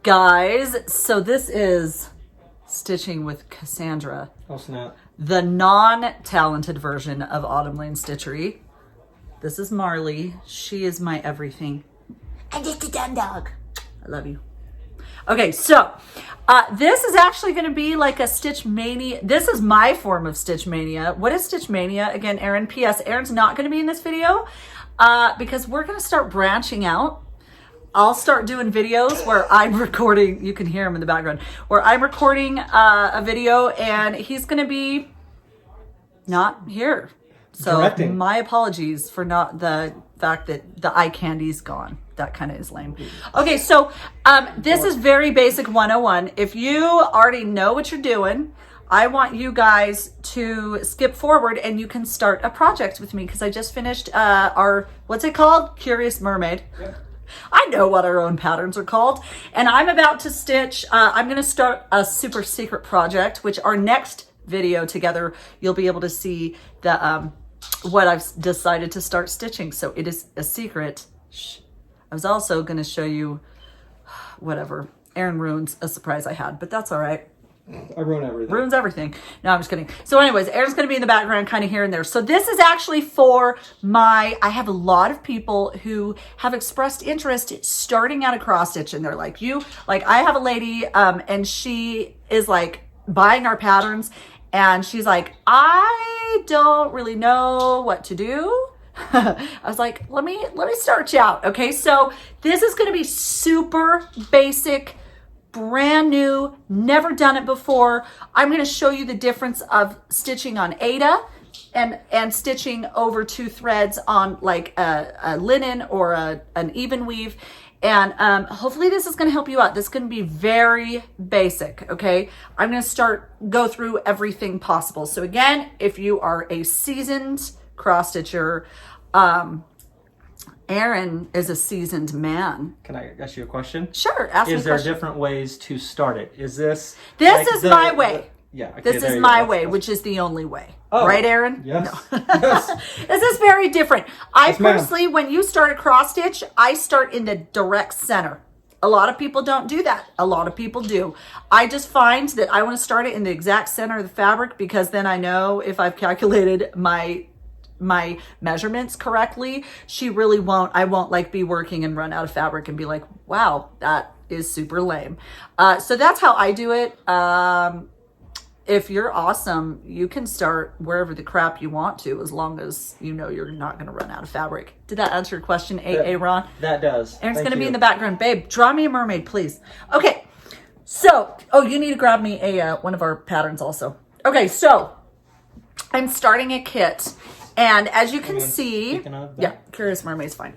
Guys, so this is Stitching with Cassandra. Oh, snap. The non-talented version of Autumn Lane Stitchery. This is Marley. She is my everything. And just a dumb dog. I love you. Okay, so this is actually going to be like a Stitch Mania. This is my form of Stitch Mania. What is Stitch Mania? Again, Erin, P.S. Erin's not going to be in this video because we're going to start branching out. I'll start doing videos where I'm recording. You can hear him in the background. Where I'm recording a video and he's going to be not here. So Directing. My apologies for not the fact that the eye candy's gone. That kind of is lame. Okay, so this is very basic 101. If you already know what you're doing, I want you guys to skip forward and you can start a project with me because I just finished our, what's it called? Curious Mermaid. Yep. I know what our own patterns are called. And I'm about to stitch, I'm going to start a super secret project, which our next video together, you'll be able to see the what I've decided to start stitching. So it is a secret. Shh. I was also going to show you whatever. Erin ruins a surprise I had, but that's all right. I ruin everything. Ruins everything. No, I'm just kidding. So anyways, Erin's going to be in the background kind of here and there. So this is actually for I have a lot of people who have expressed interest starting out a cross stitch and they're like, I have a lady and she is like buying our patterns and she's like, I don't really know what to do. I was like, let me start you out. Okay. So this is going to be super basic, brand new, never done it before. I'm going to show you the difference of stitching on Aida and stitching over 2 threads on like a linen or an even weave. And hopefully this is going to help you out. This is going to be very basic, okay? I'm going to go through everything possible. So again, if you are a seasoned cross stitcher, Erin is a seasoned man. Can I ask you a question? Sure, ask me a question. Is there different ways to start it? Is this... This is my way. Yeah. Okay, this is my way, which is the only way. Oh, right, Erin? Yes. No. Yes. This is very different. Yes, personally, when you start a cross stitch, I start in the direct center. A lot of people don't do that. A lot of people do. I just find that I want to start it in the exact center of the fabric because then I know if I've calculated my measurements correctly, I won't like be working and run out of fabric and be like, wow, that is super lame. So that's how I do it. If you're awesome, you can start wherever the crap you want to, as long as you know you're not going to run out of fabric. Did that answer your question, Ron? That does. Erin's going to be in the background. Babe, draw me a mermaid, please. Okay. So, you need to grab me one of our patterns also. Okay, so I'm starting a kit. And as you can see, yeah, Curious Mermaid's fine.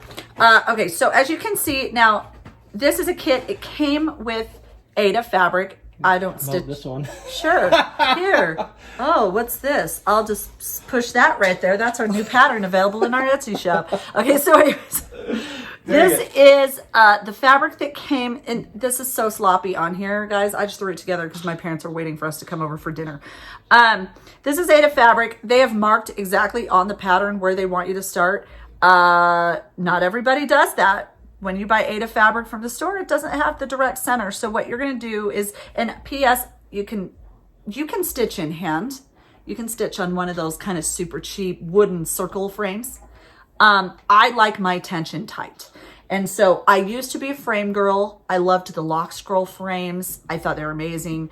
Okay, so as you can see, now this is a kit. It came with Aida fabric. I don't stitch this one. Sure. Here. Oh, what's this? I'll just push that right there. That's our new pattern available in our Etsy shop. Okay, so anyways, this is the fabric that came in. This is so sloppy on here, guys. I just threw it together because my parents are waiting for us to come over for dinner. This is Aida fabric. They have marked exactly on the pattern where they want you to start. Not everybody does that. When you buy Aida fabric from the store, it doesn't have the direct center. So what you're going to do is, and P.S., you can stitch in hand. You can stitch on one of those kind of super cheap wooden circle frames. I like my tension tight. And so I used to be a frame girl. I loved the lock scroll frames. I thought they were amazing.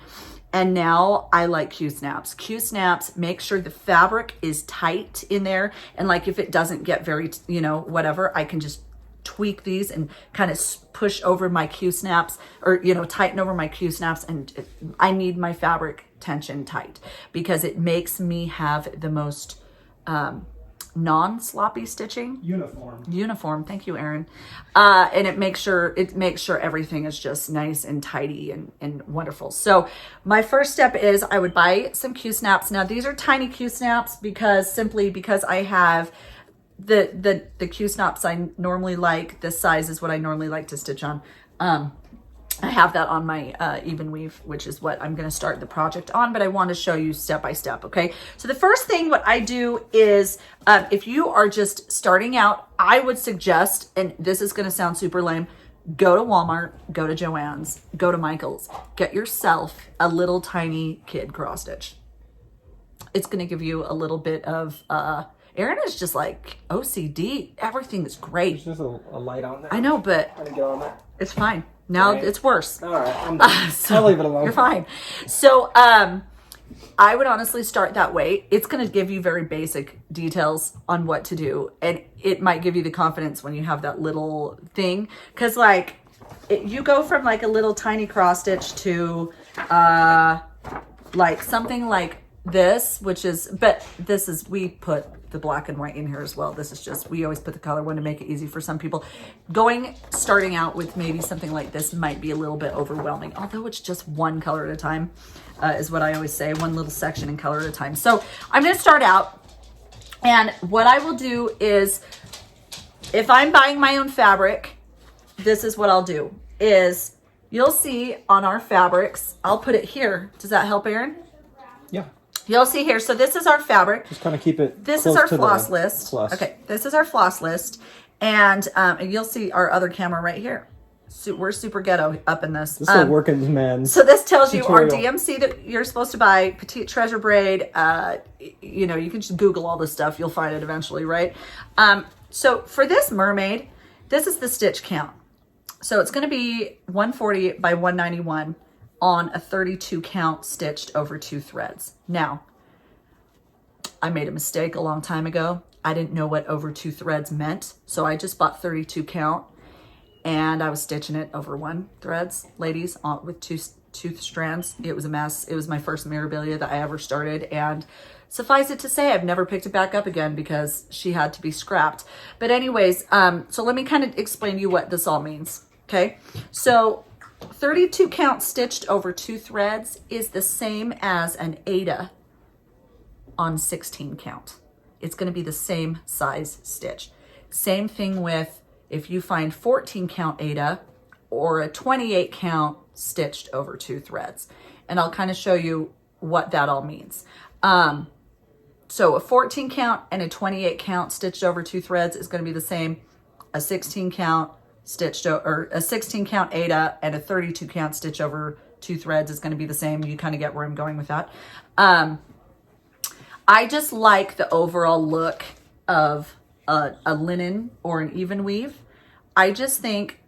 And now I like Q-snaps. Q-snaps make sure the fabric is tight in there. And like if it doesn't get very, whatever, I can just tweak these and kind of push over my Q-snaps or, tighten over my Q-snaps. And I need my fabric tension tight because it makes me have the most non-sloppy stitching. Uniform. Thank you, Erin. And it makes sure everything is just nice and tidy and wonderful. So my first step is I would buy some Q-snaps. Now these are tiny Q-snaps because I have the Q-snaps I normally like. This size is what I normally like to stitch on. I have that on my Evenweave, which is what I'm going to start the project on, but I want to show you step by step, okay? So the first thing what I do is, if you are just starting out, I would suggest, and this is going to sound super lame, go to Walmart, go to Joann's, go to Michael's, get yourself a little tiny kid cross stitch. It's going to give you a little bit of, Erin is just like OCD. Everything is great. There's just a light on there. I know, but I'm gonna go on that. it's fine. Now it's worse. All right, I'm done. I'll leave it alone. You're fine. So, I would honestly start that way. It's going to give you very basic details on what to do. And it might give you the confidence when you have that little thing. Because, like, you go from, like, a little tiny cross stitch to, like, something like this, which is, but this is, we put the black and white in here as well. This is just, we always put the color one to make it easy for some people. Starting out with maybe something like this might be a little bit overwhelming, although it's just one color at a time, is what I always say, one little section and color at a time. So I'm going to start out, and what I will do is, if I'm buying my own fabric, this is what I'll do, is you'll see on our fabrics, I'll put it here. Does that help, Erin? Yeah. You'll see here. So this is our fabric. Just kind of keep it. This is our floss list. Floss. Okay, this is our floss list, and you'll see our other camera right here. So we're super ghetto up in this. This is a working man. So this tells you our tutorial. DMC that you're supposed to buy, petite treasure braid. You know, you can just Google all this stuff. You'll find it eventually, right? So for this mermaid, this is the stitch count. So it's going to be 140 by 191 on a 32 count stitched over 2 threads. Now, I made a mistake a long time ago. I didn't know what over 2 threads meant. So I just bought 32 count and I was stitching it over 1 threads, ladies, with two strands. It was a mess. It was my first Mirabilia that I ever started. And suffice it to say, I've never picked it back up again because she had to be scrapped. But anyways, so let me kind of explain to you what this all means. Okay. So 32 count stitched over 2 threads is the same as an Aida on 16 count. It's going to be the same size stitch. Same thing with if you find 14 count Aida or a 28 count stitched over 2 threads. And I'll kind of show you what that all means. So a 14 count and a 28 count stitched over 2 threads is going to be the same. A 16 count stitched or a 16 count Aida and a 32 count stitch over 2 threads is going to be the same. You kind of get where I'm going with that. I just like the overall look of a linen or an even weave. I just think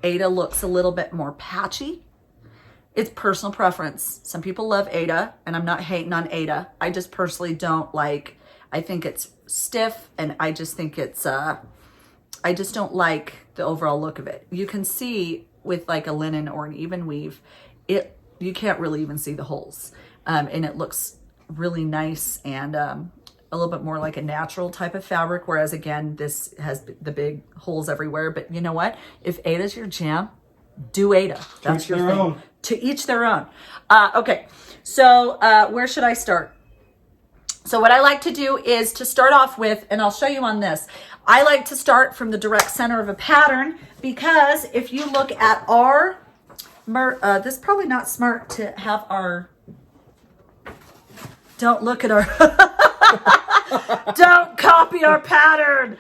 Aida looks a little bit more patchy. It's personal preference. Some people love Aida, and I'm not hating on Aida. I just personally don't like, I think it's stiff, and I just think it's, I just don't like the overall look of it. You can see with like a linen or an even weave, you can't really even see the holes. And it looks really nice and a little bit more like a natural type of fabric. Whereas again, this has the big holes everywhere. But you know what? If Aida's your jam, do Aida. That's your thing. Own. To each their own. Okay, so where should I start? So what I like to do is to start off with, and I'll show you on this, I like to start from the direct center of a pattern because if you look at our, this is probably not smart to have our, don't look at our, don't copy our pattern.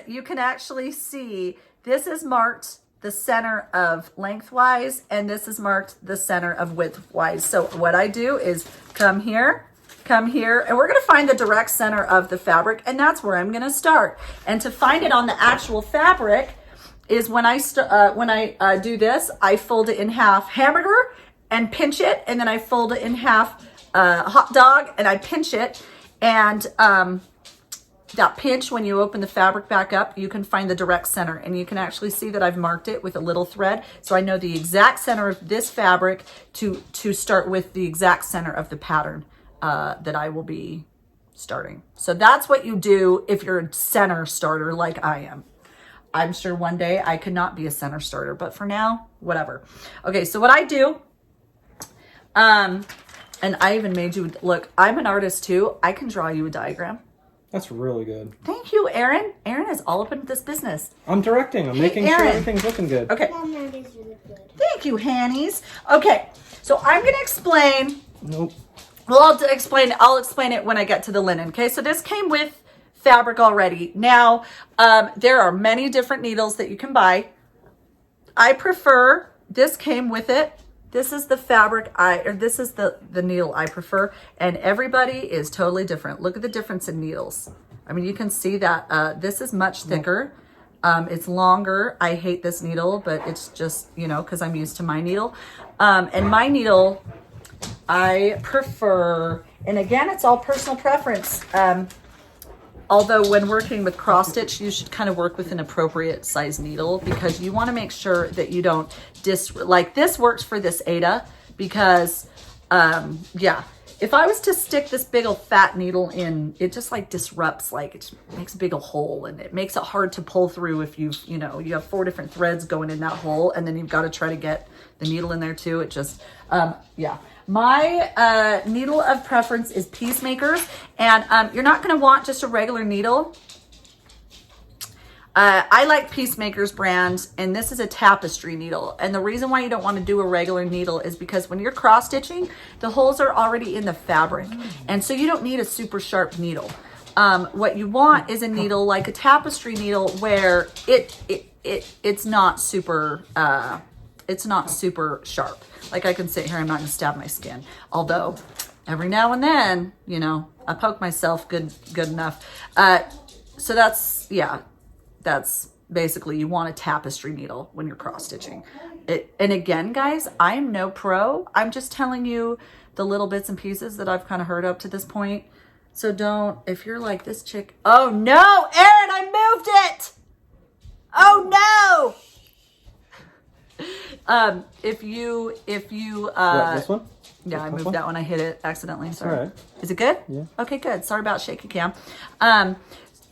You can actually see this is marked the center of lengthwise and this is marked the center of widthwise. So what I do is come here, and we're going to find the direct center of the fabric, and that's where I'm going to start. And to find it on the actual fabric is when I do this, I fold it in half hamburger and pinch it, and then I fold it in half hot dog and I pinch it, and that pinch, when you open the fabric back up, you can find the direct center, and you can actually see that I've marked it with a little thread. So I know the exact center of this fabric to start with the exact center of the pattern that I will be starting. So that's what you do if you're a center starter like I am. I'm sure one day I could not be a center starter, but for now, whatever. Okay, so what I do, and I even made you, look, I'm an artist too. I can draw you a diagram. That's really good. Thank you, Erin. Erin is all up in this business. I'm directing. I'm making sure everything's looking good. Okay. Thank you, Hannies. Okay, so I'm going to explain. Nope. Well, I'll explain it when I get to the linen. Okay, so this came with fabric already. Now, there are many different needles that you can buy. I prefer, this came with it. This is the fabric this is the needle I prefer. And everybody is totally different. Look at the difference in needles. I mean, you can see that this is much thicker. It's longer. I hate this needle, but it's just, you know, because I'm used to my needle. And my needle, I prefer, and again, it's all personal preference. Although when working with cross stitch, you should kind of work with an appropriate size needle because you want to make sure that you don't like this works for this Aida because, yeah, if I was to stick this big old fat needle in, it just like disrupts, like it makes a big old hole and it makes it hard to pull through if you have 4 different threads going in that hole and then you've got to try to get the needle in there too. It just, yeah. My needle of preference is Peacemakers, and you're not going to want just a regular needle. I like Peacemakers brand, and this is a tapestry needle. And the reason why you don't want to do a regular needle is because when you're cross stitching, the holes are already in the fabric, and so you don't need a super sharp needle. What you want is a needle like a tapestry needle where it's not super sharp. Like I can sit here, I'm not gonna stab my skin. Although every now and then, you know, I poke myself good enough. So that's, yeah, that's basically, you want a tapestry needle when you're cross stitching. And again, guys, I'm no pro. I'm just telling you the little bits and pieces that I've kind of heard up to this point. So don't, if you're like this chick, oh no, Erin, I moved it. Oh no. If you What, this one? yeah, I moved that one. I hit it accidentally. Sorry. All right. Is it good? Yeah. Okay, good. Sorry about shaky cam.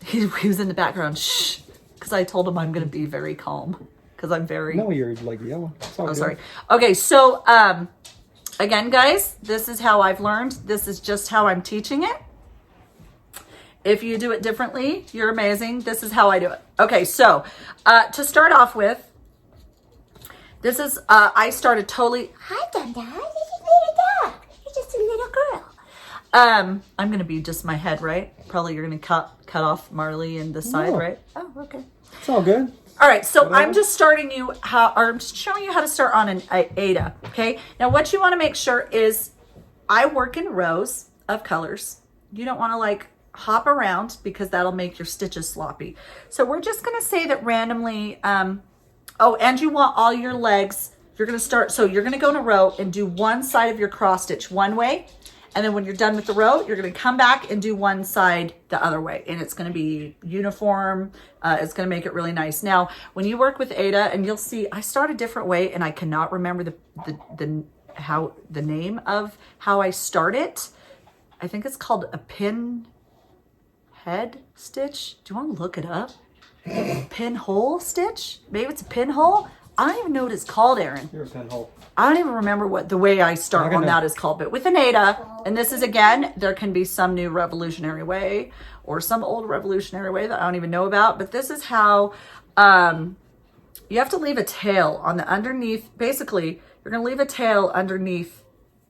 He was in the background. Shh, because I told him I'm going to be very calm because I'm very. No, you're like yelling. Oh, sorry. Okay, so again, guys, this is how I've learned. This is just how I'm teaching it. If you do it differently, you're amazing. This is how I do it. Okay, so to start off with. This is, I started totally, hi Dunda, this is little dog. You're just a little girl. I'm going to be just my head, right? Probably you're going to cut off Marley and the side, right? Oh, okay. It's all good. All right, so I'm just I'm just showing you how to start on an Aida, okay? Now what you want to make sure is I work in rows of colors. You don't want to like hop around because that'll make your stitches sloppy. So we're just going to say that randomly, oh, and you want all your legs. You're going to start, so you're going to go in a row and do one side of your cross stitch one way. And then when you're done with the row, you're going to come back and do one side the other way. And it's going to be uniform. It's going to make it really nice. Now, when you work with Aida, and you'll see, I start a different way and I cannot remember the name of how I start it. I think it's called a pin head stitch. Do you want to look it up? Pinhole stitch? Maybe it's a pinhole? I don't even know what it's called, Erin. You're a pinhole. I don't even remember what the way I start on that is called. But with an Aida, and this is again, there can be some new revolutionary way or some old revolutionary way that I don't even know about. But this is how you have to leave a tail on the underneath. Basically, you're going to leave a tail underneath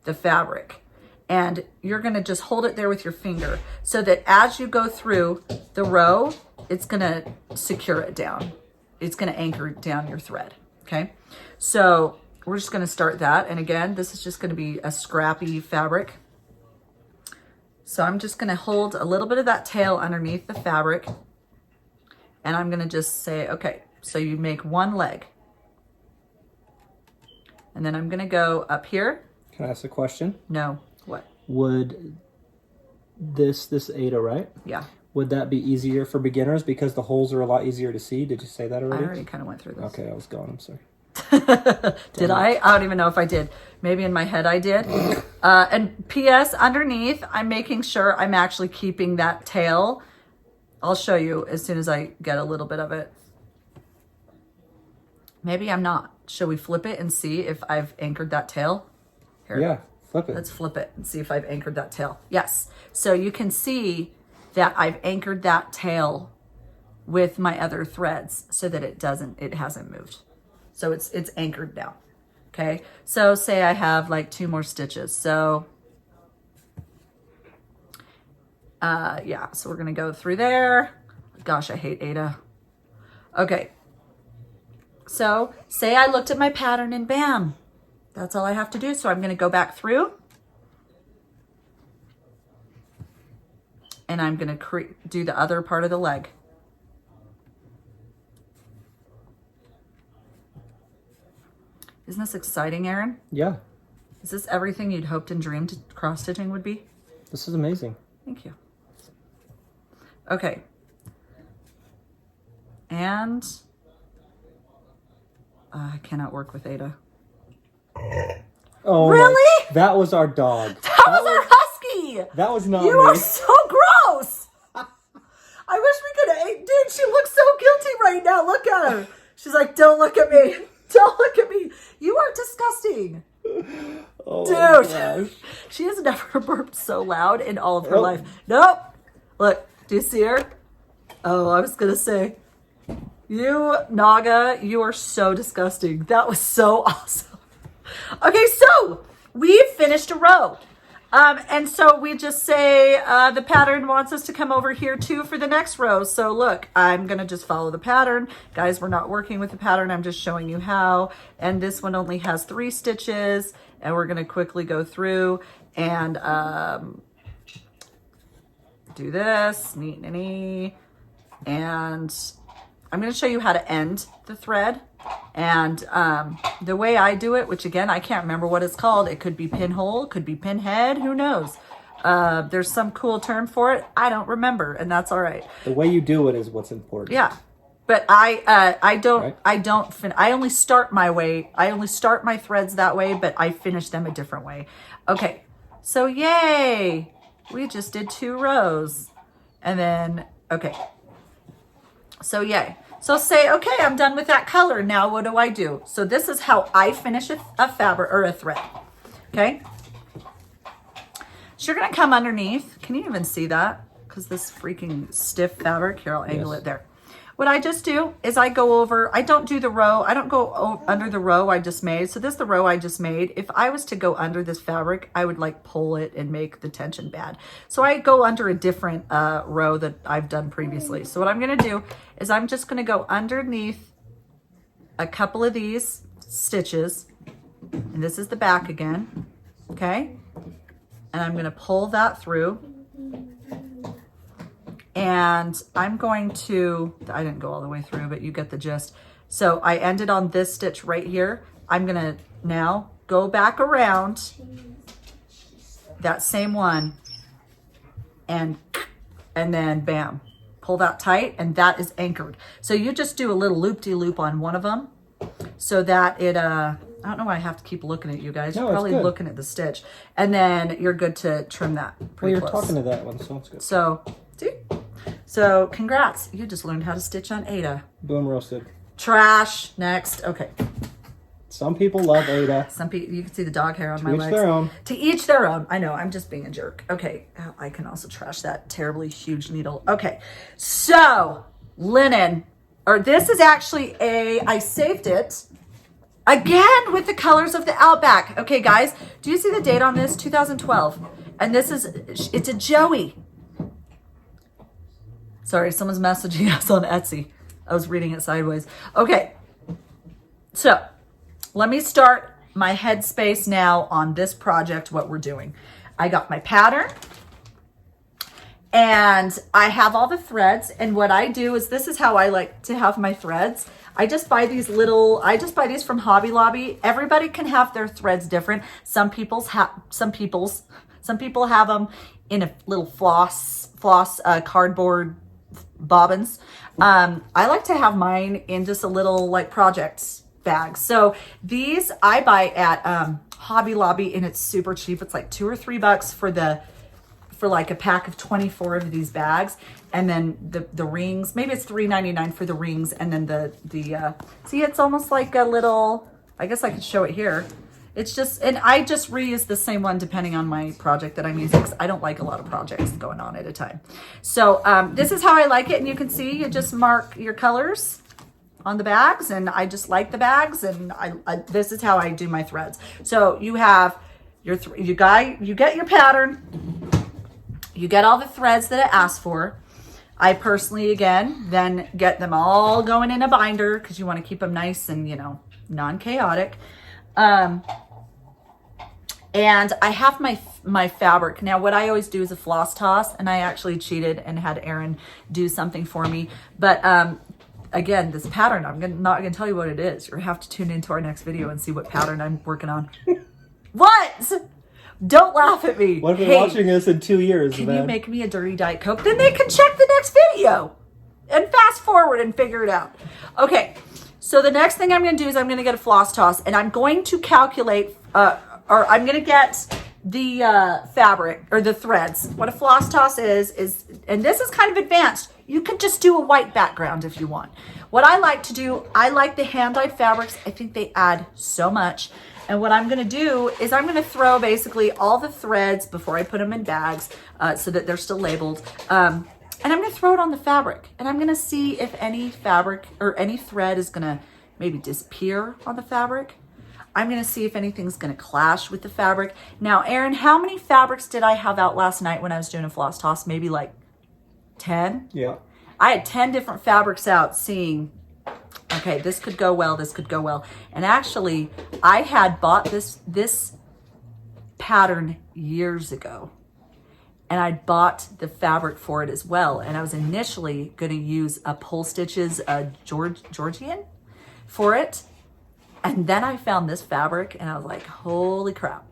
the fabric. And you're going to just hold it there with your finger so that as you go through the row, it's going to secure it down. It's going to anchor down your thread. Okay. So we're just going to start that. And again, this is just going to be a scrappy fabric. So I'm just going to hold a little bit of that tail underneath the fabric. And I'm going to just say, okay, so you make one leg. And then I'm going to go up here. Can I ask a question? No. What? Would this Aida, right? Yeah. Would that be easier for beginners because the holes are a lot easier to see? Did you say that already? I already kind of went through this. Okay, I was gone. I'm sorry. Did I? I don't even know if I did. Maybe in my head I did. And P.S. underneath, I'm making sure I'm actually keeping that tail. I'll show you as soon as I get a little bit of it. Maybe I'm not. Shall we flip it and see if I've anchored that tail? Here. Yeah, flip it. Let's flip it and see if I've anchored that tail. Yes. So you can see that I've anchored that tail with my other threads so that it hasn't moved. So it's anchored down. Okay. So say I have like 2 more stitches. So yeah, so we're going to go through there. Gosh, I hate Aida. Okay. So say I looked at my pattern and bam, that's all I have to do. So I'm going to go back through and I'm going to do the other part of the leg. Isn't this exciting, Aaron? Yeah. Is this everything you'd hoped and dreamed cross-stitching would be? This is amazing. Thank you. Okay. And I cannot work with Ada. Oh, really? That was our dog. That was our husky. That was not You me. are so gross. I wish we could have. Dude, she looks so guilty right now. Look at her. She's like, don't look at me. Don't look at me. You are disgusting. Oh, dude. She has never burped so loud in all of her life. Nope. Look, do you see her? Oh, I was going to say, you, Naga, you are so disgusting. That was so awesome. Okay, so we've finished a row. And so we just say the pattern wants us to come over here too for the next row. So look, I'm going to just follow the pattern. Guys, we're not working with the pattern. I'm just showing you how. And this one only has 3 stitches. And we're going to quickly go through and do this. And I'm going to show you how to end the thread. And the way I do it, which again, I can't remember what it's called. It could be pinhole, could be pinhead, who knows? There's some cool term for it. I don't remember, and that's all right. The way you do it is what's important. Yeah. But I only start my way. I only start my threads that way, but I finish them a different way. Okay. So yay. We just did 2 rows. And then, okay. So yay. So say, okay, I'm done with that color. Now what do I do? So this is how I finish a fabric or a thread. Okay. So you're going to come underneath. Can you even see that? Because this freaking stiff fabric. Here, I'll angle it there. What I just do is I go over, I don't do the row. I don't go under the row I just made. So this is the row I just made. If I was to go under this fabric, I would like pull it and make the tension bad. So I go under a different row that I've done previously. So what I'm going to do is I'm just going to go underneath a couple of these stitches. And this is the back again. Okay. And I'm going to pull that through. And I'm going to, I didn't go all the way through, but you get the gist. So I ended on this stitch right here. I'm going to now go back around that same one and then bam, pull that tight, and that is anchored. So you just do a little loop-de-loop on one of them so that it, I don't know why I have to keep looking at you guys. You're probably looking at the stitch. And then you're good to trim that pretty close. Talking to that one, so it's good. So, see? So, congrats. You just learned how to stitch on Ada. Boom roasted. Trash. Next. Okay. Some people love Ada. Some people, you can see the dog hair on my legs. To each their own. To each their own. I know, I'm just being a jerk. Okay. Oh, I can also trash that terribly huge needle. Okay. So, linen. Or this is actually I saved it. Again, with the colors of the Outback. Okay, guys. Do you see the date on this? 2012. And this is, it's a Joey. Sorry, someone's messaging us on Etsy. I was reading it sideways. Okay. So, let me start my headspace now on this project, what we're doing. I got my pattern. And I have all the threads. And what I do is, this is how I like to have my threads. I just buy these from Hobby Lobby. Everybody can have their threads different. Some people have them in a little floss cardboard bobbins. I like to have mine in just a little like projects bag. So these I buy at Hobby Lobby, and it's super cheap. It's like $2 or $3 for like a pack of 24 of these bags. And then the rings, maybe it's $3.99 for the rings. And then the see, it's almost like a little, I guess I could show it here. It's just, and I just reuse the same one depending on my project that I'm using, because I don't like a lot of projects going on at a time. So this is how I like it. And you can see, you just mark your colors on the bags, and I just like the bags, and this is how I do my threads. So you have your, you get your pattern, you get all the threads that it asks for. I personally, again, then get them all going in a binder because you want to keep them nice and, you know, non-chaotic. And I have my fabric. Now, what I always do is a floss toss, and I actually cheated and had Erin do something for me. But again, this pattern, I'm not going to tell you what it is. You're going to have to tune into our next video and see what pattern I'm working on. What? Don't laugh at me. What if they're watching us in 2 years? Can you make me a dirty Diet Coke? Then they can check the next video and fast forward and figure it out. Okay, so the next thing I'm going to do is I'm going to get a floss toss, and I'm going to calculate, or I'm going to get the fabric or the threads. What a floss toss is, and this is kind of advanced. You could just do a white background if you want. What I like to do, I like the hand-dyed fabrics. I think they add so much. And what I'm going to do is I'm going to throw basically all the threads before I put them in bags so that they're still labeled. And I'm going to throw it on the fabric. And I'm going to see if any fabric or any thread is going to maybe disappear on the fabric. I'm going to see if anything's going to clash with the fabric. Now, Erin, how many fabrics did I have out last night when I was doing a floss toss? Maybe like 10? Yeah. I had 10 different fabrics out seeing, okay, this could go well, this could go well. And actually, I had bought this pattern years ago. And I bought the fabric for it as well. And I was initially going to use a Pull Stitches Georgian for it. And then I found this fabric and I was like, holy crap,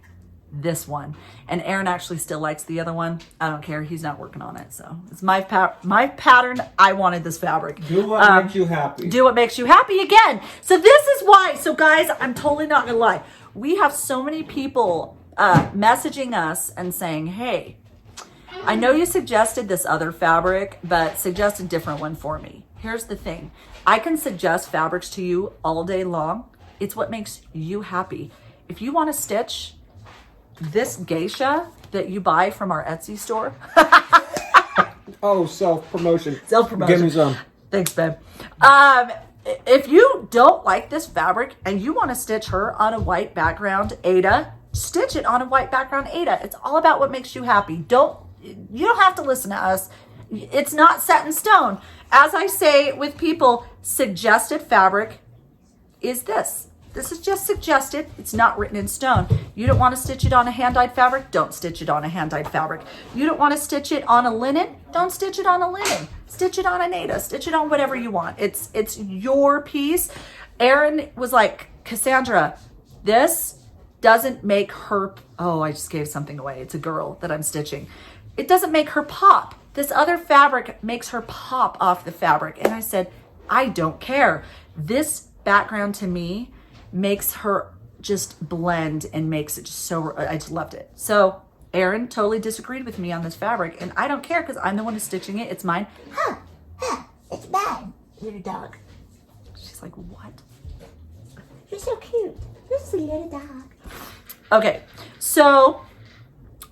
this one. And Erin actually still likes the other one. I don't care. He's not working on it. So it's my pattern. I wanted this fabric. Do what makes you happy. Do what makes you happy again. So this is why. So guys, I'm totally not going to lie. We have so many people messaging us and saying, hey, I know you suggested this other fabric, but suggest a different one for me. Here's the thing. I can suggest fabrics to you all day long. It's what makes you happy. If you want to stitch this geisha that you buy from our Etsy store. Oh, self-promotion. Self-promotion. Give me some. Thanks, babe. If you don't like this fabric and you want to stitch her on a white background Aida, stitch it on a white background Aida. It's all about what makes you happy. You don't have to listen to us. It's not set in stone. As I say with people, suggested fabric is this. This is just suggested. It's not written in stone. You don't want to stitch it on a hand-dyed fabric? Don't stitch it on a hand-dyed fabric. You don't want to stitch it on a linen? Don't stitch it on a linen. Stitch it on an Aida. Stitch it on whatever you want. It's your piece. Erin was like, Cassandra, this doesn't make her... Oh, I just gave something away. It's a girl that I'm stitching. It doesn't make her pop. This other fabric makes her pop off the fabric. And I said, I don't care. This background to me makes her just blend and makes it just so, I just loved it. So Erin totally disagreed with me on this fabric, and I don't care because I'm the one who's stitching it. It's mine. It's mine. Little dog. She's like, what? You're so cute. This is a little dog. Okay, so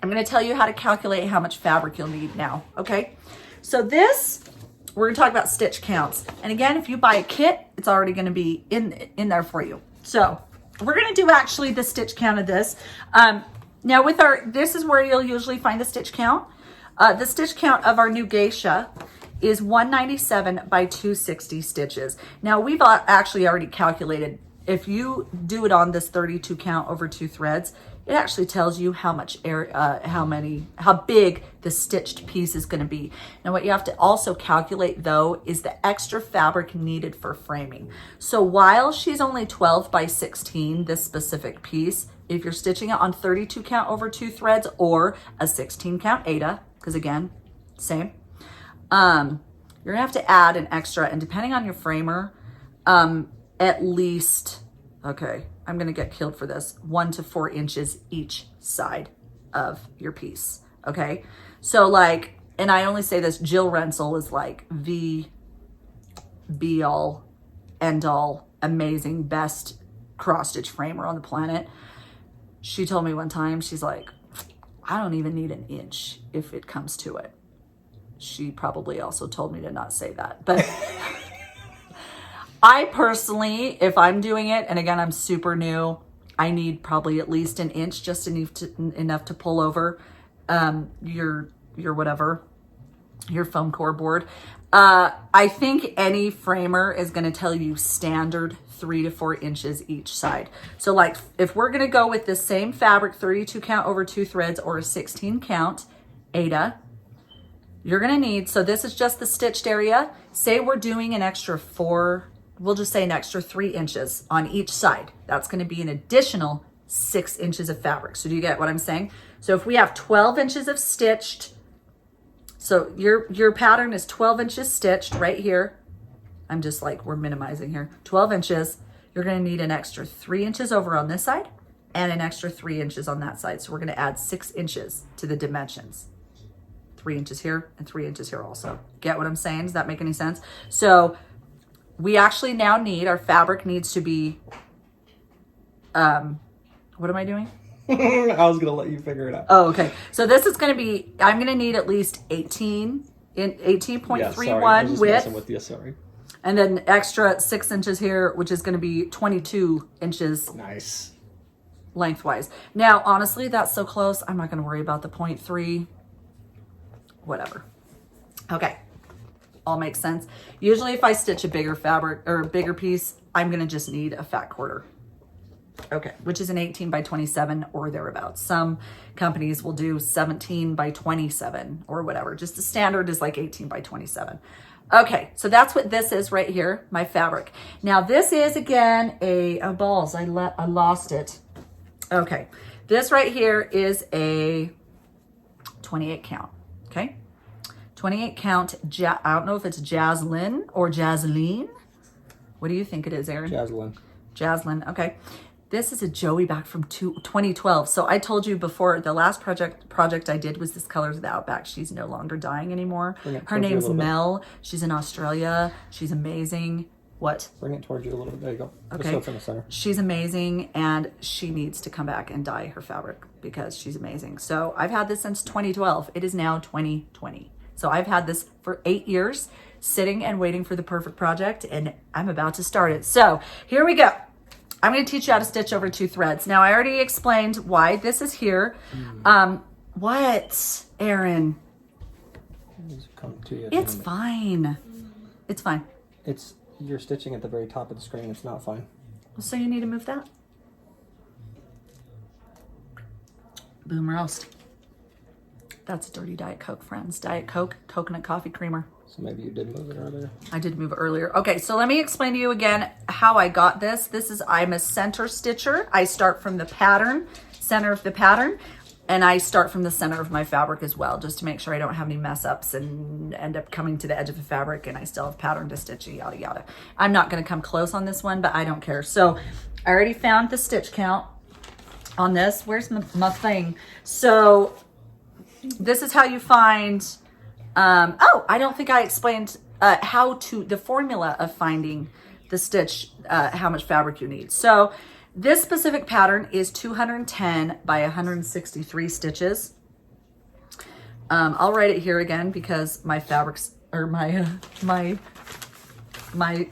I'm going to tell you how to calculate how much fabric you'll need now, okay? So this, we're going to talk about stitch counts. And again, if you buy a kit, it's already going to be in there for you. So we're going to do actually the stitch count of this. Now with this is where you'll usually find the stitch count. The stitch count of our new geisha is 197 by 260 stitches. Now we've actually already calculated, if you do it on this 32 count over 2 threads, it actually tells you how much how big the stitched piece is going to be. Now what you have to also calculate though is the extra fabric needed for framing. So while she's only 12 by 16, this specific piece, if you're stitching it on 32 count over 2 threads or a 16 count Aida, because again, same, you're gonna have to add an extra, and depending on your framer, at least, okay, I'm gonna get killed for this, 1 to 4 inches each side of your piece, okay? So like, and I only say this, Jill Rensel is like the be all, end all, amazing, best cross stitch framer on the planet. She told me one time, she's like, I don't even need an inch if it comes to it. She probably also told me to not say that, but I personally, if I'm doing it, and again, I'm super new, I need probably at least an inch, just enough to pull over your whatever, your foam core board. I think any framer is going to tell you standard 3 to 4 inches each side. So like if we're going to go with the same fabric, 32 count over 2 threads or a 16 count, Aida, you're going to need, so this is just the stitched area. Say we're doing an extra 4, we'll just say an extra 3 inches on each side. That's going to be an additional 6 inches of fabric. So do you get what I'm saying? So if we have 12 inches of stitched, so your pattern is 12 inches stitched right here. I'm just like, we're minimizing here. 12 inches, you're gonna need an extra 3 inches over on this side and an extra 3 inches on that side. So we're gonna add 6 inches to the dimensions. 3 inches here and 3 inches here also. Get what I'm saying? Does that make any sense? So we actually now need, our fabric needs to be, what am I doing? I was gonna let you figure it out. Oh, okay. So this is going to be, I'm going to need at least 18.31 width. With you, sorry. And then extra 6 inches here, which is going to be 22 inches. Nice. Lengthwise. Now, honestly, that's so close. I'm not going to worry about the 0.3. Whatever. Okay. All makes sense. Usually if I stitch a bigger fabric or a bigger piece, I'm going to just need a fat quarter. Okay, which is an 18 by 27 or thereabouts. Some companies will do 17 by 27 or whatever. Just the standard is like 18 by 27. Okay, so that's what this is right here, my fabric. Now this is again balls. I lost it. Okay, this right here is a 28 count. Okay, 28 count. I don't know if it's Jaslyn or Jasleen. What do you think it is, Erin? Jaslyn. Okay. This is a Joey back from 2012. So I told you before, the last project I did was this Colors of the Outback. She's no longer dying anymore. Her name's Mel. She's in Australia. She's amazing. What? Bring it towards you a little bit. There you go. Okay. Just so it's in the center. She's amazing, and she needs to come back and dye her fabric because she's amazing. So I've had this since 2012. It is now 2020. So I've had this for 8 years, sitting and waiting for the perfect project, and I'm about to start it. So here we go. I'm going to teach you how to stitch over 2 threads. Now, I already explained why this is here. What, Erin? It's fine. It's fine. You're stitching at the very top of the screen. It's not fine. So you need to move that. Boom roast. That's a dirty Diet Coke, friends. Diet Coke, coconut coffee creamer. So maybe you did move it earlier. I did move it earlier. Okay, so let me explain to you again how I got this. I'm a center stitcher. I start from the pattern, center of the pattern, and I start from the center of my fabric as well, just to make sure I don't have any mess ups and end up coming to the edge of the fabric and I still have pattern to stitch, yada, yada. I'm not gonna come close on this one, but I don't care. So I already found the stitch count on this. Where's my thing? So this is how you find, I don't think I explained the formula of finding the stitch, how much fabric you need. So this specific pattern is 210 by 163 stitches. I'll write it here again because my fabrics, or my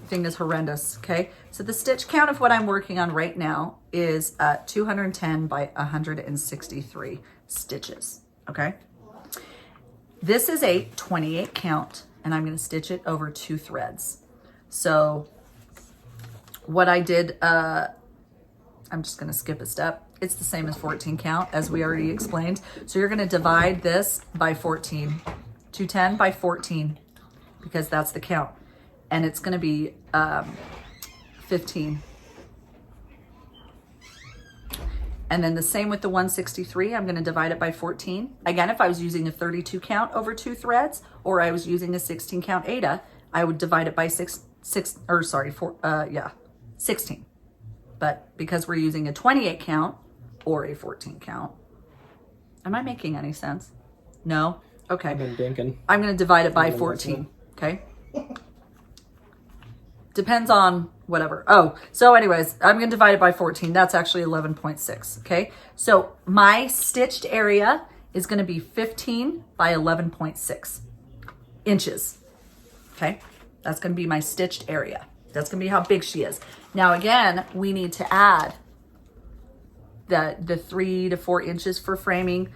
thing is horrendous, okay? So the stitch count of what I'm working on right now is 210 by 163 stitches, okay? This is a 28 count, and I'm going to stitch it over 2 threads. So what I did, I'm just going to skip a step. It's the same as 14 count, as we already explained. So you're going to divide this by 14, 210 by 14, because that's the count. And it's going to be 15. And then the same with the 163, I'm going to divide it by 14. Again, if I was using a 32 count over 2 threads, or I was using a 16 count Aida, I would divide it by 16. But because we're using a 28 count or a 14 count, am I making any sense? No? Okay. I've been thinking. I'm going to divide it by 14, okay? Depends on whatever. Oh, so anyways, I'm going to divide it by 14. That's actually 11.6, okay? So my stitched area is going to be 15 by 11.6 inches, okay? That's going to be my stitched area. That's going to be how big she is. Now, again, we need to add the 3 to 4 inches for framing.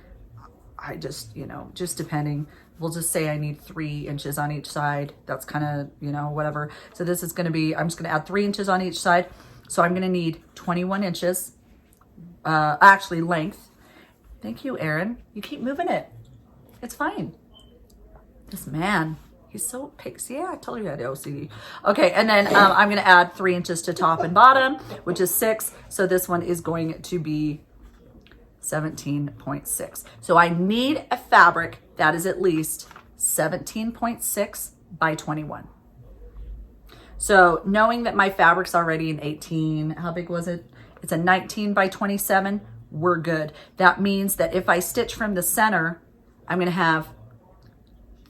I just, just depending, we'll just say I need 3 inches on each side. That's kind of, whatever. So this is going to be, I'm just going to add 3 inches on each side. So I'm going to need 21 inches, actually length. Thank you, Aaron. You keep moving it. It's fine. This man, he's so pixie. Yeah, I told you I had OCD. Okay, and then I'm going to add 3 inches to top and bottom, which is 6. So this one is going to be 17.6. So I need a fabric that is at least 17.6 by 21. So knowing that my fabric's already an 18, how big was it? It's a 19 by 27. We're good. That means that if I stitch from the center, I'm going to have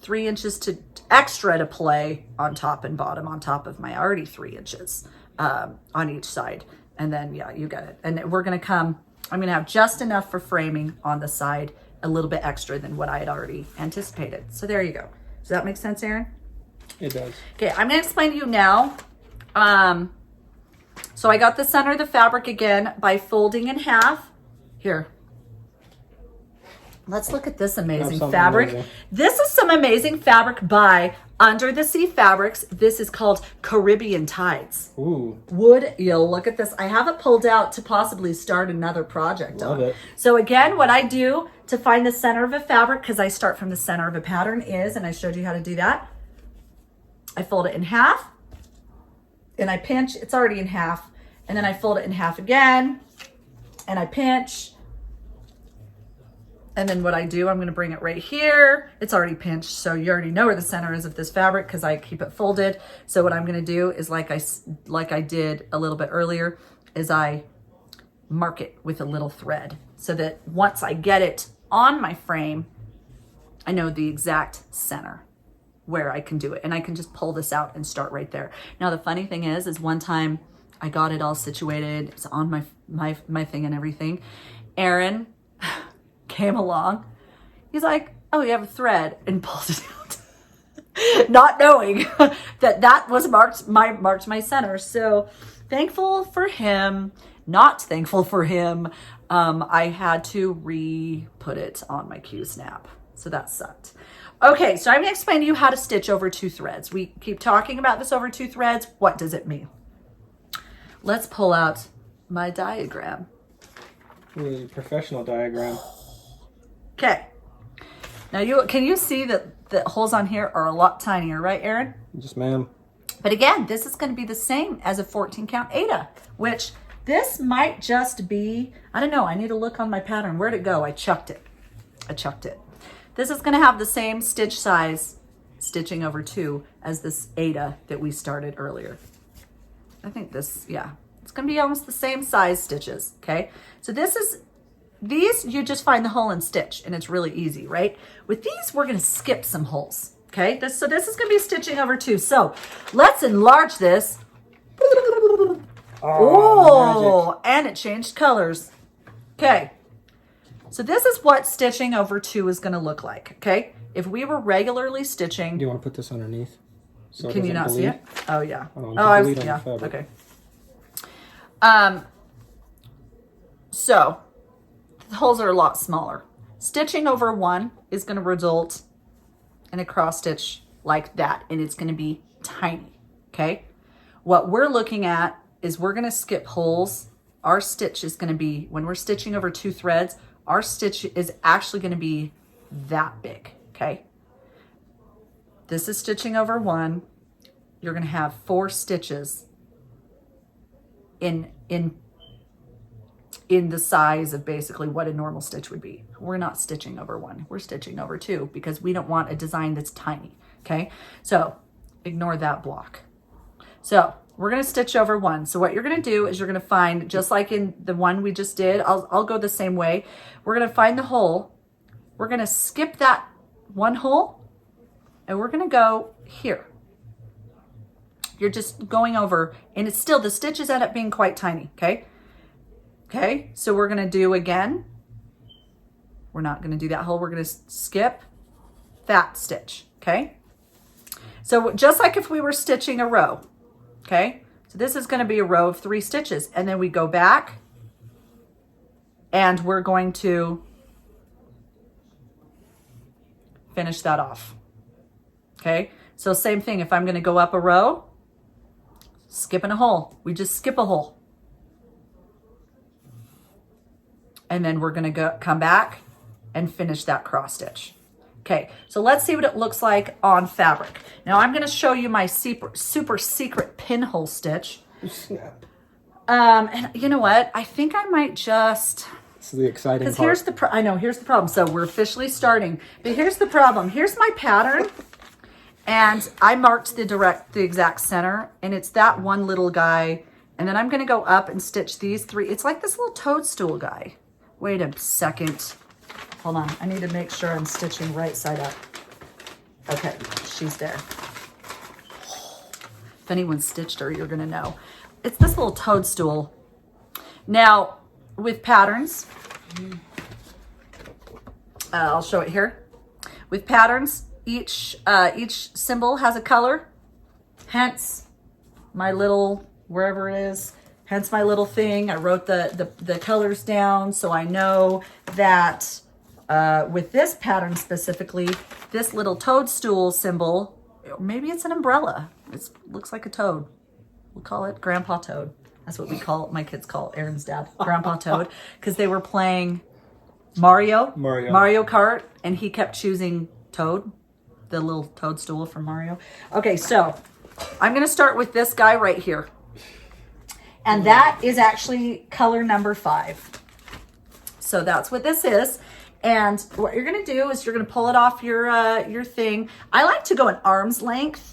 3 inches extra to play on top and bottom on top of my already 3 inches on each side. And then, yeah, you get it. And we're going to come, I'm going to have just enough for framing on the side, a little bit extra than what I had already anticipated. So there you go. Does that make sense, Aaron? It does. Okay, I'm going to explain to you now. So I got the center of the fabric again by folding in half. Here. Let's look at this amazing fabric. Amazing. This is some amazing fabric by Under the Sea Fabrics. This is called Caribbean Tides. Ooh. Would you look at this? I have it pulled out to possibly start another project Love on. it. So again, what I do to find the center of a fabric, because I start from the center of a pattern is, and I showed you how to do that, I fold it in half and I pinch. It's already in half. And then I fold it in half again and I pinch. And then what I do, I'm going to bring it right here. It's already pinched, so you already know where the center is of this fabric because I keep it folded. So what I'm going to do is like I did a little bit earlier, is I mark it with a little thread so that once I get it on my frame, I know the exact center where I can do it. And I can just pull this out and start right there. Now, the funny thing is one time I got it all situated. It's on my thing and everything. Aaron came along. He's like, oh, you have a thread, and pulled it out. Not knowing that was marked my center. So thankful for him, not thankful for him. I had to re-put it on my Q-snap. So that sucked. Okay, so I'm going to explain to you how to stitch over 2 threads. We keep talking about this over 2 threads. What does it mean? Let's pull out my diagram. Ooh, professional diagram. Okay. Now can you see that the holes on here are a lot tinier, right, Aaron? Yes, ma'am. But again, this is going to be the same as a 14 count Aida, which this might just be, I don't know. I need to look on my pattern. Where'd it go? I chucked it. This is going to have the same stitch size, stitching over 2, as this Aida that we started earlier. I think this, yeah, it's going to be almost the same size stitches. Okay. So these, you just find the hole and stitch, and it's really easy, right? With these, we're going to skip some holes. Okay. So this is going to be stitching over 2. So let's enlarge this. Oh, and it changed colors. Okay. So this is what stitching over 2 is going to look like. Okay. If we were regularly stitching. Do you want to put this underneath? So can you not see it? Oh, yeah. Yeah. Okay. So the holes are a lot smaller. Stitching over 1 is going to result in a cross stitch like that, and it's going to be tiny. Okay. What we're looking at is we're going to skip holes. Our stitch is going to be, when we're stitching over 2 threads, our stitch is actually going to be that big. Okay. This is stitching over 1. You're going to have 4 stitches in the size of basically what a normal stitch would be. We're not stitching over 1. We're stitching over 2 because we don't want a design that's tiny. Okay. So ignore that block. So we're going to stitch over 1. So what you're going to do is you're going to find, just like in the one we just did, I'll go the same way. We're going to find the hole. We're going to skip that 1 hole, and we're going to go here. You're just going over, and it's still, the stitches end up being quite tiny. Okay. Okay. So we're going to do again. We're not going to do that hole. We're going to skip that stitch. Okay. So just like if we were stitching a row. Okay, so this is going to be a row of 3 stitches, and then we go back and we're going to finish that off. Okay, so same thing. If I'm going to go up a row, skipping a hole, we just skip a hole. And then we're going to come back and finish that cross stitch. Okay, so let's see what it looks like on fabric. Now I'm going to show you my super secret pinhole stitch. Snap. And you know what? I think I might just... This is the exciting part. Because here's the problem. So we're officially starting. But here's the problem. Here's my pattern. And I marked the exact center. And it's that one little guy. And then I'm going to go up and stitch these 3. It's like this little toadstool guy. Wait a second. Hold on. I need to make sure I'm stitching right side up. Okay, she's there. If anyone's stitched her, you're going to know. It's this little toadstool. Now, with patterns, I'll show it here. With patterns, each symbol has a color. Hence, my little, wherever it is, hence my little thing. I wrote the colors down so I know that with this pattern specifically, this little toadstool symbol, maybe it's an umbrella. It looks like a toad. We'll call it Grandpa Toad. That's what my kids call Aaron's dad, Grandpa Toad, because they were playing Mario Kart, and he kept choosing Toad, the little toadstool from Mario. Okay, so I'm going to start with this guy right here. And that is actually color number 5. So that's what this is. And what you're going to do is you're going to pull it off your thing. I like to go an arm's length.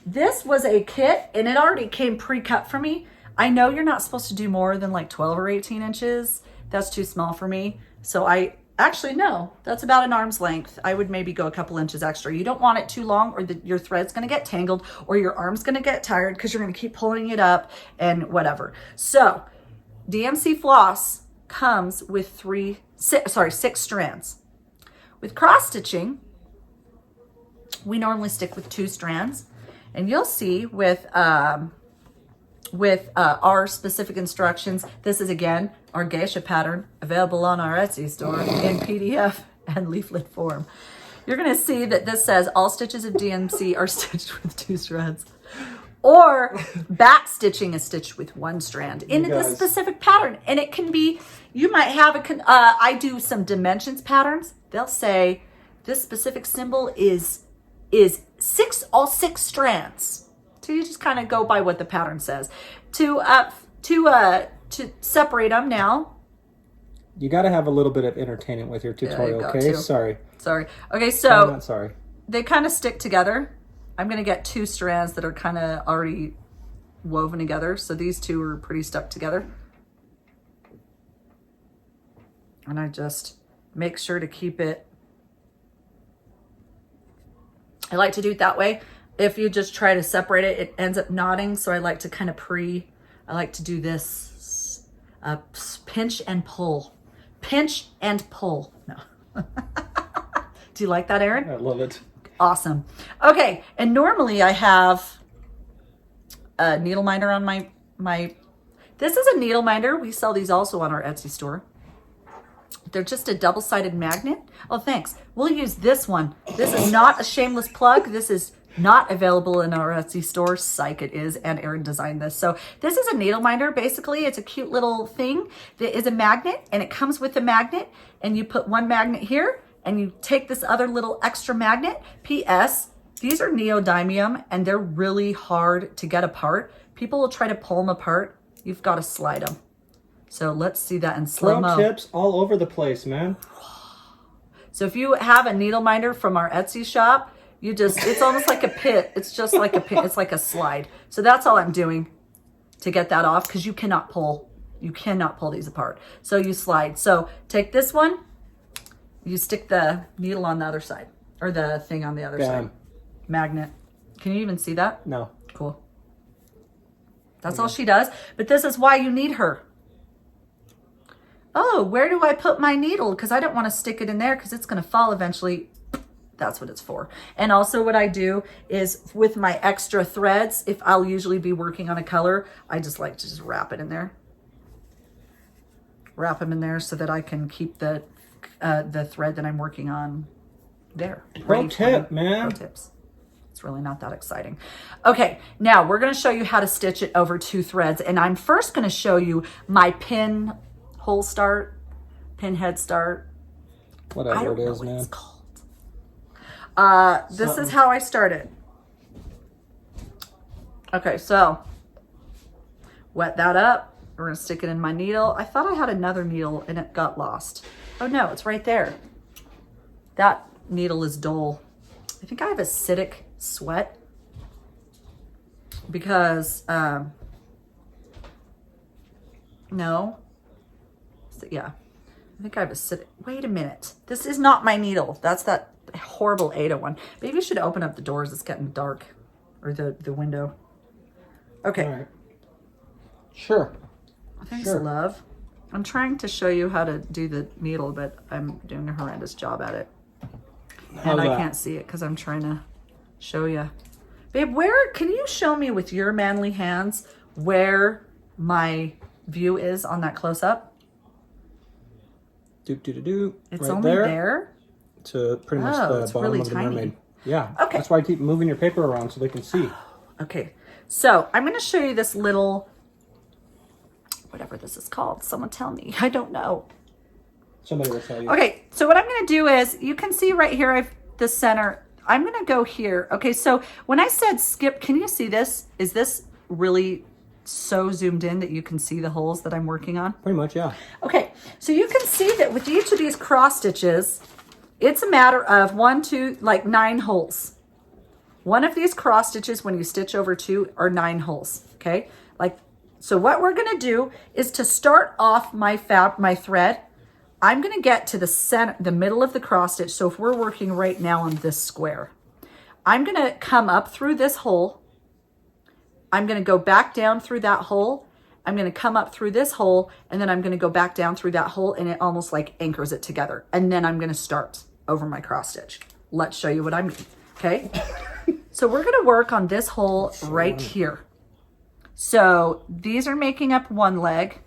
This was a kit, and it already came pre-cut for me. I know you're not supposed to do more than like 12 or 18 inches. That's too small for me. So no, that's about an arm's length. I would maybe go a couple inches extra. You don't want it too long, or your thread's going to get tangled, or your arm's going to get tired because you're going to keep pulling it up and whatever. So DMC Floss comes with 6 strands. With cross stitching, we normally stick with 2 strands. And you'll see with our specific instructions, this is again our geisha pattern available on our Etsy store in PDF and leaflet form. You're going to see that this says all stitches of DMC are stitched with 2 strands, or back stitching is stitched with 1 strand in the specific pattern. And it can be, you might have I do some dimensions patterns. They'll say this specific symbol is all 6 strands. So you just kind of go by what the pattern says. To separate them now. You got to have a little bit of entertainment with your tutorial, okay? Sorry. Okay, so I'm not sorry. They kind of stick together. I'm going to get 2 strands that are kind of already woven together. So these 2 are pretty stuck together. And I just make sure to keep it. I like to do it that way. If you just try to separate it, it ends up knotting. So I like to kind of I like to do this pinch and pull. Pinch and pull. No. Do you like that, Aaron? I love it. Awesome. Okay, and normally I have a needle minder on my. This is a needle minder. We sell these also on our Etsy store. They're just a double-sided magnet. Oh, thanks. We'll use this one. This is not a shameless plug. This is not available in our Etsy store. Psych, it is, and Erin designed this. So this is a needle minder. Basically, it's a cute little thing that is a magnet, and it comes with a magnet, and you put one magnet here, and you take this other little extra magnet. P.S. These are neodymium, and they're really hard to get apart. People will try to pull them apart. You've got to slide them. So let's see that in slow-mo. Pro tips all over the place, man. So if you have a needle minder from our Etsy shop, it's almost like a pit. It's just like a pit. It's like a slide. So that's all I'm doing to get that off, because you cannot pull these apart. So you slide. So take this one, you stick the needle on the other side, or the thing on the other side. Magnet. Can you even see that? No. Cool. That's all she does. But this is why you need her. Oh, where do I put my needle? Because I don't want to stick it in there because it's going to fall eventually. That's what it's for. And also what I do is with my extra threads, if I'll usually be working on a color, I just like to just wrap it in there. Wrap them in there so that I can keep the thread that I'm working on there. Pro tip, man. Pro tips. It's really not that exciting. Okay, now we're going to show you how to stitch it over 2 threads. And I'm first going to show you my pin hole start, pin head start. Whatever it is, man. It's called. This is how I started. Okay, so wet that up. We're going to stick it in my needle. I thought I had another needle and it got lost. Oh no, it's right there. That needle is dull. I think I have acidic sweat because no, so, yeah, I think I have acidic. Wait a minute, this is not my needle. That's that horrible Aida one. Maybe I should open up the doors. It's getting dark, or the window. Okay. All right. Sure. Thanks, love. I'm trying to show you how to do the needle, but I'm doing a horrendous job at it. And I can't see it because I'm trying to show you. Babe, where can you show me with your manly hands where my view is on that close-up? It's right only there? To pretty much the bottom really of the tiny. mermaid. Yeah. Okay. That's why I keep moving your paper around so they can see. Okay. So I'm going to show you this little, whatever this is called. Someone tell me. I don't know. Somebody will tell you. Okay, so what I'm going to do is, you can see right here, I've the center. I'm going to go here. Okay, so when I said skip, can you see this? Is this really so zoomed in that you can see the holes that I'm working on? Pretty much, yeah. Okay, so you can see that with each of these cross stitches, it's a matter of 9 holes. One of these cross stitches, when you stitch over 2, are 9 holes. Okay, so what we're going to do is to start off my thread. I'm going to get to the center, the middle of the cross stitch. So if we're working right now on this square, I'm going to come up through this hole. I'm going to go back down through that hole. I'm going to come up through this hole, and then I'm going to go back down through that hole, and it almost like anchors it together. And then I'm going to start over my cross stitch. Let's show you what I mean. Okay. So we're going to work on this hole right here. So these are making up one leg.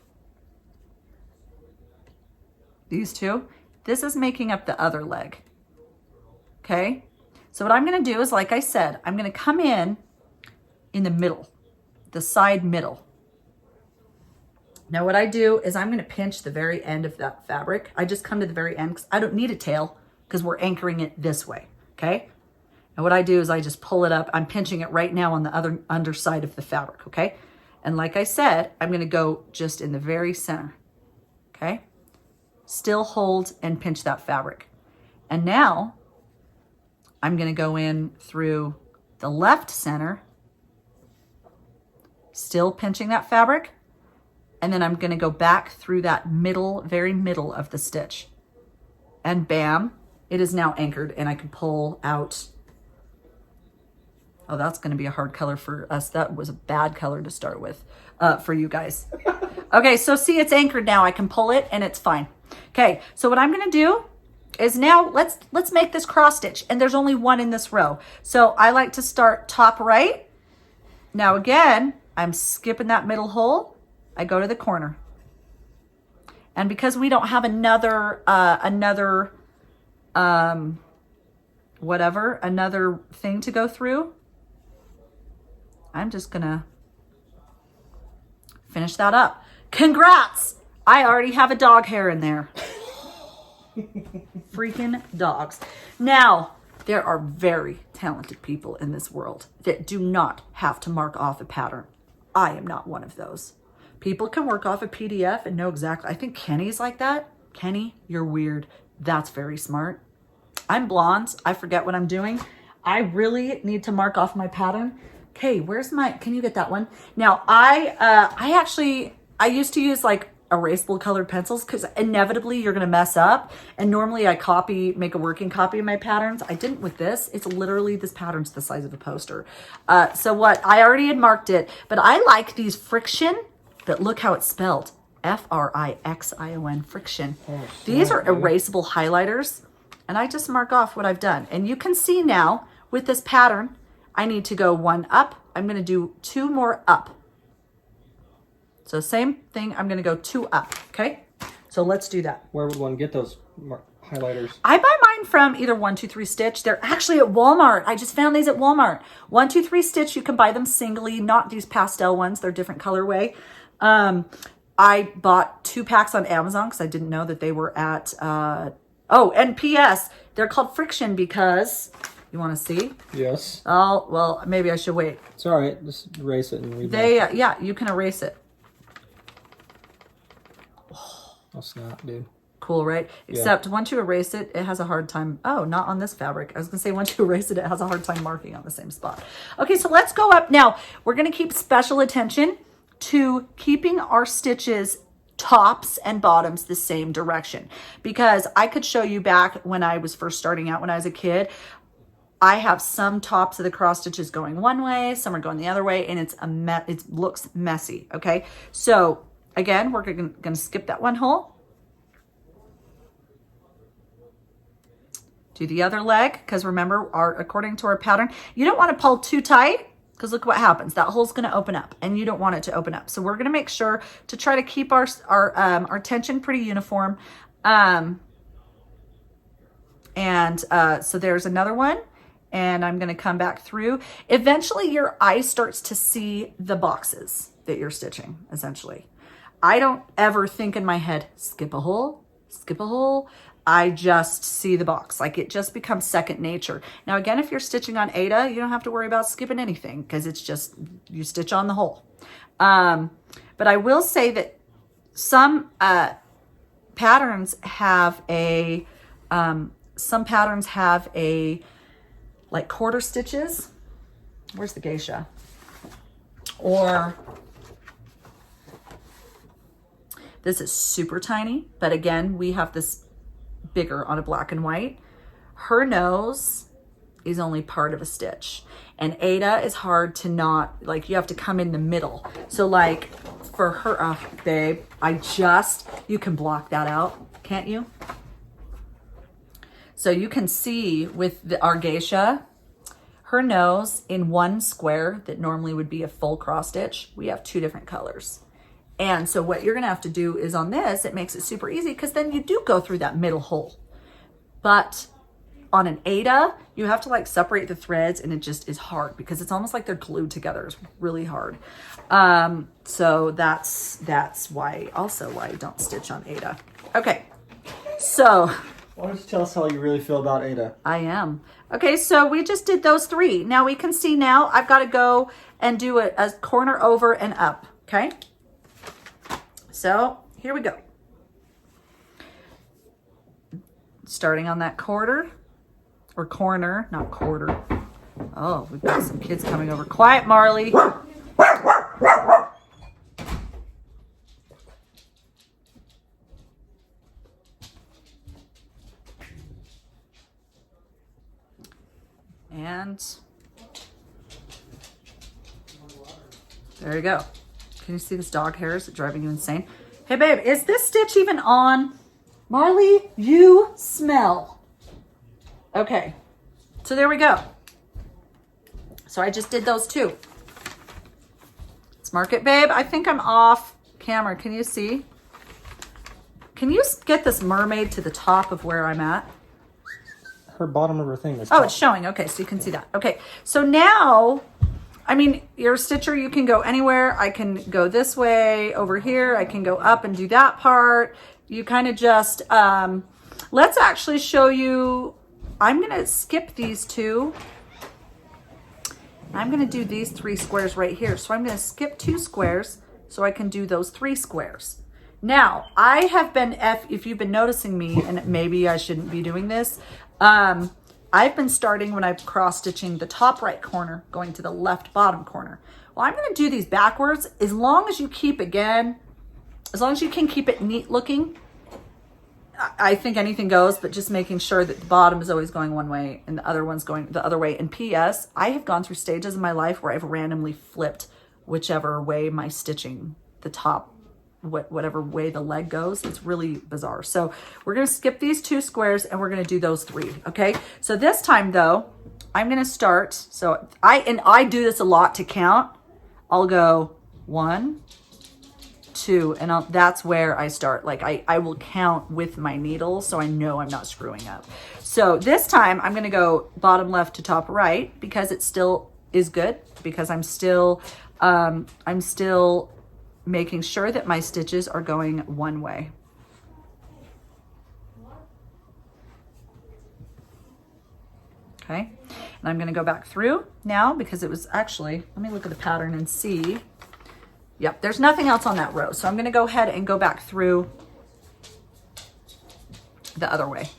These 2. This is making up the other leg. Okay. So what I'm going to do is, like I said, I'm going to come in the middle, the side middle. Now what I do is I'm going to pinch the very end of that fabric. I just come to the very end because I don't need a tail because we're anchoring it this way. Okay. And what I do is I just pull it up. I'm pinching it right now on the other underside of the fabric. Okay. And like I said, I'm going to go just in the very center. Okay. Still hold and pinch that fabric. And now I'm going to go in through the left center, still pinching that fabric. And then I'm going to go back through that middle, very middle of the stitch. And bam, it is now anchored, and I can pull out. Oh, that's going to be a hard color for us. That was a bad color to start with for you guys. Okay, so see, it's anchored now. I can pull it and it's fine. Okay, so what I'm going to do is now let's make this cross stitch, and there's only one in this row. So I like to start top right. Now again, I'm skipping that middle hole. I go to the corner. And because we don't have another thing to go through, I'm just gonna finish that up. Congrats! I already have a dog hair in there. Freaking dogs. Now, there are very talented people in this world that do not have to mark off a pattern. I am not one of those. People can work off a PDF and know exactly. I think Kenny's like that. Kenny, you're weird. That's very smart. I'm blonde. I forget what I'm doing. I really need to mark off my pattern. Okay, where's my, can you get that one? Now, I used to use like erasable colored pencils because inevitably you're going to mess up. And normally I make a working copy of my patterns. I didn't with this. It's literally, this pattern's the size of a poster. So what, I already had marked it, but I like these friction, but look how it's spelled. Frixion, friction. Oh, these are erasable highlighters. And I just mark off what I've done. And you can see now with this pattern, I need to go one up. I'm going to do 2 more up. So same thing, I'm going to go 2 up. Okay. So let's do that. Where would one get those highlighters? I buy mine from either 123 Stitch. They're actually at Walmart. I just found these at Walmart. 123 Stitch, you can buy them singly, not these pastel ones. They're different colorway. I bought 2 packs on Amazon because I didn't know that they were at, oh, and P.S. They're called Friction because, you want to see? Yes. Oh, well, maybe I should wait. It's all right. Just erase it and read it. Yeah, you can erase it. Oh, snap, dude. Cool, right? Except once you erase it, it has a hard time. Oh, not on this fabric. I was going to say once you erase it, it has a hard time marking on the same spot. Okay, so let's go up. Now, we're going to keep special attention to keeping our stitches tops and bottoms the same direction, because I could show you back when I was first starting out when I was a kid. I have some tops of the cross stitches going one way, some are going the other way, and it looks messy. Okay, so again, we're going to skip that one hole. Do the other leg, because remember, according to our pattern, you don't want to pull too tight, because look what happens. That hole's going to open up, and you don't want it to open up. So we're going to make sure to try to keep our tension pretty uniform. So there's another one, and I'm going to come back through. Eventually, your eye starts to see the boxes that you're stitching, essentially. I don't ever think in my head, skip a hole, skip a hole. I just see the box. Like, it just becomes second nature. Now, again, if you're stitching on Aida, you don't have to worry about skipping anything because it's just, you stitch on the hole. But I will say that some patterns have like quarter stitches. Where's the geisha? Or this is super tiny, but again, we have this bigger on a black and white. Her nose is only part of a stitch, and Aida is hard to not, like, you have to come in the middle. So like for her, babe, you can block that out, can't you? So you can see with our geisha, her nose in one square that normally would be a full cross stitch, we have 2 different colors. And so what you're going to have to do is on this, it makes it super easy because then you do go through that middle hole. But on an Aida, you have to like separate the threads, and it just is hard because it's almost like they're glued together. It's really hard. So that's why I don't stitch on Aida. Okay, so. Why don't you tell us how you really feel about Aida? I am. Okay, so we just did those 3. Now we can see now I've got to go and do a corner over and up, okay? So here we go. Starting on that corner, not quarter. Oh, we've got some kids coming over. Quiet, Marley. And there you go. Can you see this dog hair? Is it driving you insane? Hey, babe, is this stitch even on? Marley, you smell. Okay, so there we go. So I just did those 2. Let's mark it, babe. I think I'm off camera. Can you see? Can you get this mermaid to the top of where I'm at? Her bottom of her thing is top. Oh, it's showing. Okay, so you can see that. Okay, so now, I mean, you're a stitcher. You can go anywhere. I can go this way over here. I can go up and do that part. You kind of just, let's actually show you. I'm going to skip these 2. I'm going to do these 3 squares right here. So I'm going to skip 2 squares so I can do those 3 squares. Now, I have been, if you've been noticing me, and maybe I shouldn't be doing this, I've been starting when I'm cross stitching the top right corner, going to the left bottom corner. Well, I'm going to do these backwards as long as you keep, again, as long as you can keep it neat looking. I think anything goes, but just making sure that the bottom is always going one way and the other one's going the other way. And P.S., I have gone through stages in my life where I've randomly flipped whichever way my stitching, the top, whatever way the leg goes. It's really bizarre. So we're going to skip these 2 squares and we're going to do those 3. Okay. So this time though, I'm going to start. So I do this a lot to count. I'll go 1, 2, and that's where I start. Like I will count with my needle, so I know I'm not screwing up. So this time I'm going to go bottom left to top right, because it still is good, because I'm still making sure that my stitches are going one way. Okay, and I'm going to go back through now, because it was actually, let me look at the pattern and see. Yep, there's nothing else on that row. So I'm going to go ahead and go back through the other way.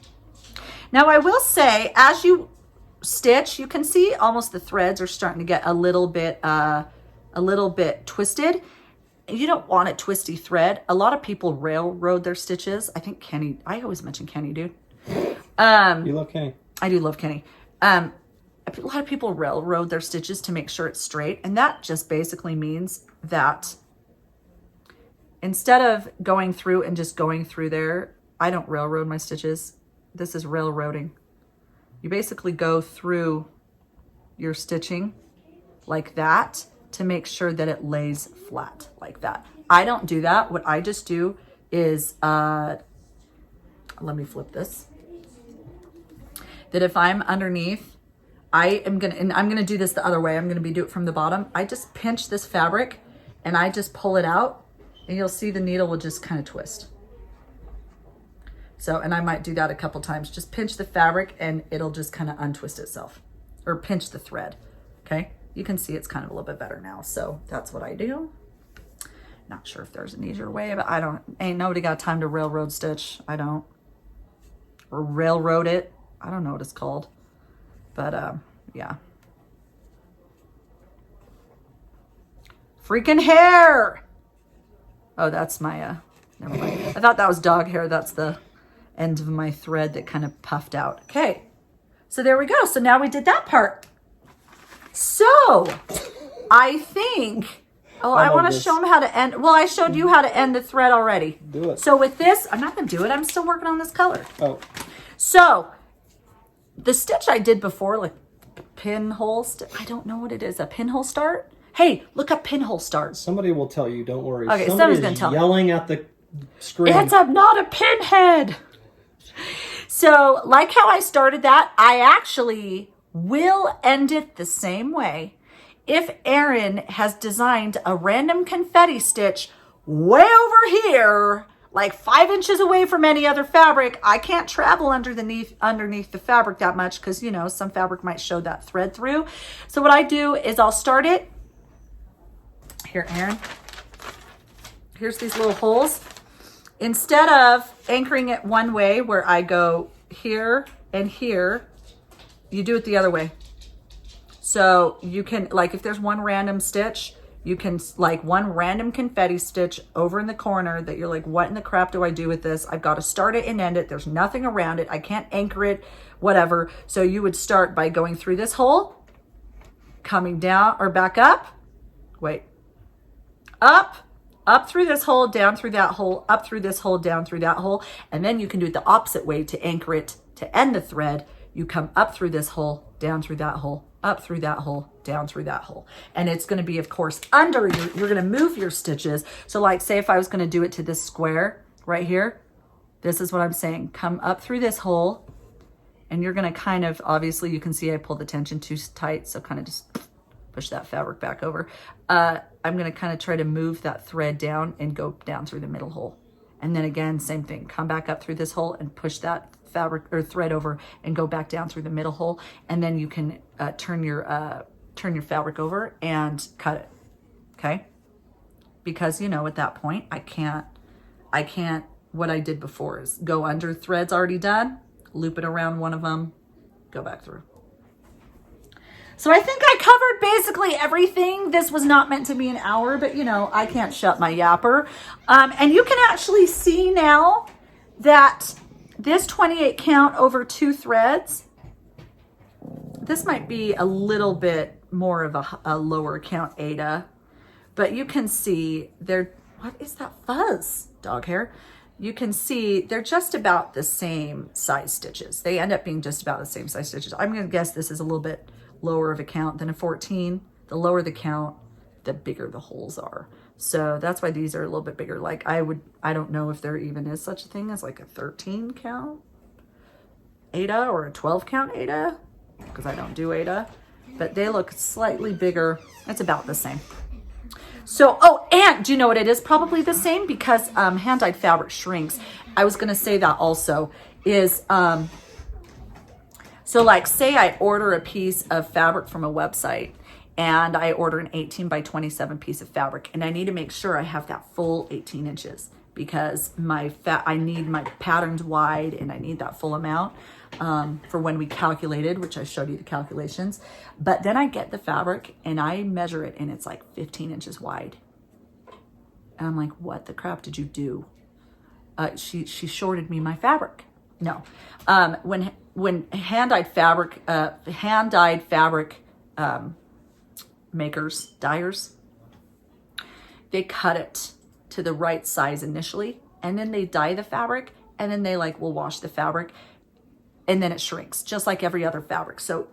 Now I will say, as you stitch, you can see almost the threads are starting to get a little bit twisted. You don't want a twisty thread. A lot of people railroad their stitches. I think Kenny, I always mention Kenny, dude. You love Kenny. I do love Kenny. A lot of people railroad their stitches to make sure it's straight. And that just basically means that instead of going through and just going through there, I don't railroad my stitches. This is railroading. You basically go through your stitching like that to make sure that it lays flat like that. I don't do that. What I just do is, let me flip this. That if I'm underneath, I'm gonna do this the other way. I'm gonna do it from the bottom. I just pinch this fabric and I just pull it out, and you'll see the needle will just kind of twist. So, and I might do that a couple times. Just pinch the fabric and it'll just kind of untwist itself, or pinch the thread. Okay, you can see it's kind of a little bit better now. So that's what I do. Not sure if there's an easier way, but ain't nobody got time to railroad stitch. I don't. Or railroad it. I don't know what it's called. But yeah. Freaking hair! Oh, that's my, never mind. I thought that was dog hair. That's the end of my thread that kind of puffed out. Okay, so there we go. So now we did that part. So I think, I want to show them how to end. Well, I showed you how to end the thread already. Do it. So with this, I'm not going to do it. I'm still working on this color. Oh. So the stitch I did before, like pinhole, I don't know what it is. A pinhole start? Hey, look up pinhole start. Somebody will tell you, don't worry. Okay, somebody's going to tell me. Yelling at the screen. It's not a pinhead. So like how I started that, I actually will end it the same way. If Erin has designed a random confetti stitch way over here, like 5 inches away from any other fabric, I can't travel underneath the fabric that much, because, you know, some fabric might show that thread through. So what I do is I'll start it. Here, Erin. Here's these little holes. Instead of anchoring it one way where I go here and here, you do it the other way. So you can, like, if there's one random stitch, you can, like, one random confetti stitch over in the corner that you're like, what in the crap do I do with this? I've got to start it and end it. There's nothing around it. I can't anchor it, whatever. So you would start by going through this hole, coming down or back up. Wait. Up through this hole, down through that hole, up through this hole, down through that hole. And then you can do it the opposite way to anchor it to end the thread. You come up through this hole, down through that hole, up through that hole, down through that hole. And it's going to be, of course, under you're going to move your stitches. So like, say if I was going to do it to this square right here, this is what I'm saying. Come up through this hole, and you're going to kind of, obviously you can see I pulled the tension too tight. So kind of just push that fabric back over. I'm going to kind of try to move that thread down and go down through the middle hole. And then again, same thing, come back up through this hole and push that fabric or thread over and go back down through the middle hole. And then you can turn your fabric over and cut it. Okay. Because, you know, at that point, I can't, what I did before is go under threads already done, loop it around one of them, go back through. So I think I covered basically everything. This was not meant to be an hour, but, you know, I can't shut my yapper. And you can actually see now that this 28 count over 2 threads, this might be a little bit more of a lower count Aida, but you can see they're, what is that fuzz? Dog hair. You can see they're just about the same size stitches. They end up being just about the same size stitches. I'm going to guess this is a little bit lower of a count than a 14. The lower the count, the bigger the holes are. So that's why these are a little bit bigger. Like I don't know if there even is such a thing as like a 13 count Aida or a 12 count Aida, because I don't do Aida, but they look slightly bigger. It's about the same. So, oh, and do you know what it is? Probably the same, because hand-dyed fabric shrinks. I was going to say that also is, so like say I order a piece of fabric from a website, and I order an 18 by 27 piece of fabric, and I need to make sure I have that full 18 inches because I need my patterns wide, and I need that full amount for when we calculated, which I showed you the calculations. But then I get the fabric and I measure it, and it's like 15 inches wide. And I'm like, what the crap did you do? She shorted me my fabric. No, when hand-dyed fabric makers, dyers, they cut it to the right size initially, and then they dye the fabric, and then they will wash the fabric, and then it shrinks just like every other fabric. So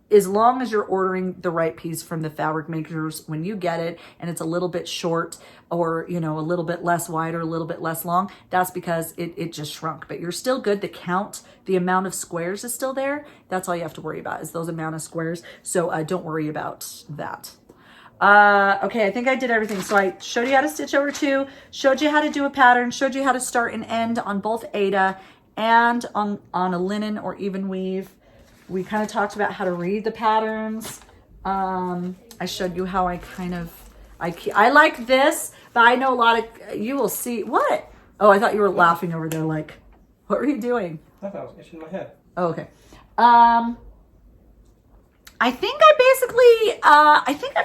as long as you're ordering the right piece from the fabric makers, when you get it and it's a little bit short, or a little bit less wide or a little bit less long, that's because it just shrunk. But you're still good to count. The amount of squares is still there. That's all you have to worry about, is those amount of squares. So don't worry about that. Okay, I think I did everything. So I showed you how to stitch over 2, showed you how to do a pattern, showed you how to start and end on both Aida and on a linen or even weave. We kind of talked about how to read the patterns. I showed you how I like this, but I know a lot of you will see. What? Oh, I thought you were laughing over there. Like, what were you doing? I thought I was itching my head. Oh, okay. I think I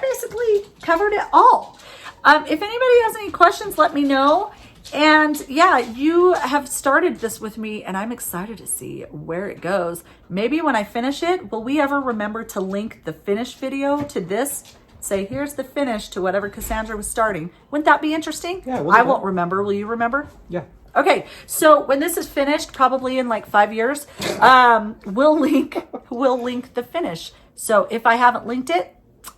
basically covered it all. If anybody has any questions, let me know. And yeah, you have started this with me, and I'm excited to see where it goes. Maybe when I finish it, will we ever remember to link the finished video to this? Say, here's the finish to whatever Cassandra was starting. Wouldn't that be interesting? Yeah, I won't remember. Will you remember? Yeah. Okay, so when this is finished, probably in like 5 years, we'll link the finish. So if I haven't linked it,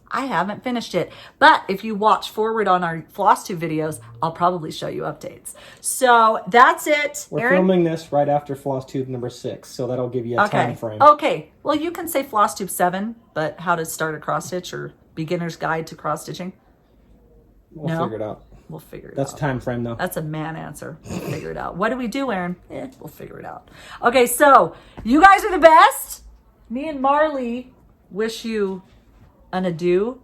I haven't finished it. But if you watch forward on our Floss Tube videos, I'll probably show you updates. So that's it. We're filming this right after Floss Tube number 6, so that'll give you a time frame. Okay. Well, you can say Floss Tube 7, but how to start a cross stitch or beginner's guide to cross stitching. We'll figure it out. We'll figure it out. That's time frame, though. That's a man answer. We'll figure it out. What do we do, Erin? We'll figure it out. Okay, so you guys are the best. Me and Marley wish you an adieu.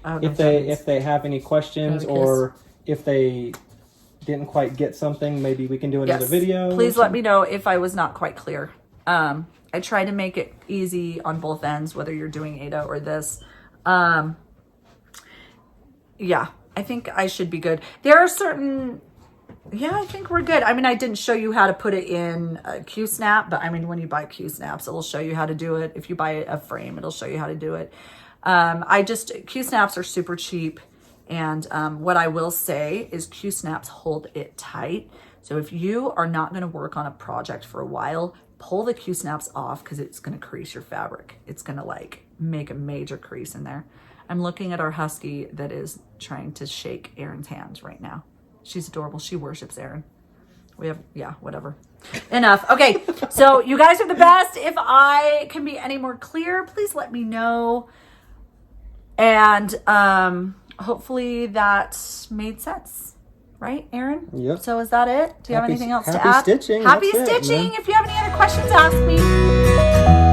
If they have any questions, or if they didn't quite get something, maybe we can do another video. Please let me know if I was not quite clear. I try to make it easy on both ends, whether you're doing Aida or this. Yeah, I think I should be good. There are certain... Yeah, I think we're good. I mean, I didn't show you how to put it in a Q-snap, but I mean, when you buy Q-snaps, it'll show you how to do it. If you buy a frame, it'll show you how to do it. Q-snaps are super cheap. And what I will say is Q-snaps hold it tight. So if you are not going to work on a project for a while, pull the Q-snaps off, because it's going to crease your fabric. It's going to make a major crease in there. I'm looking at our husky that is trying to shake Erin's hands right now. She's adorable. She worships Erin. Whatever. Enough. Okay, so you guys are the best. If I can be any more clear, please let me know. And hopefully that made sense. Right, Erin? Yep. So is that it? Do you have anything else to add? Happy stitching. Happy stitching. If you have any other questions, ask me.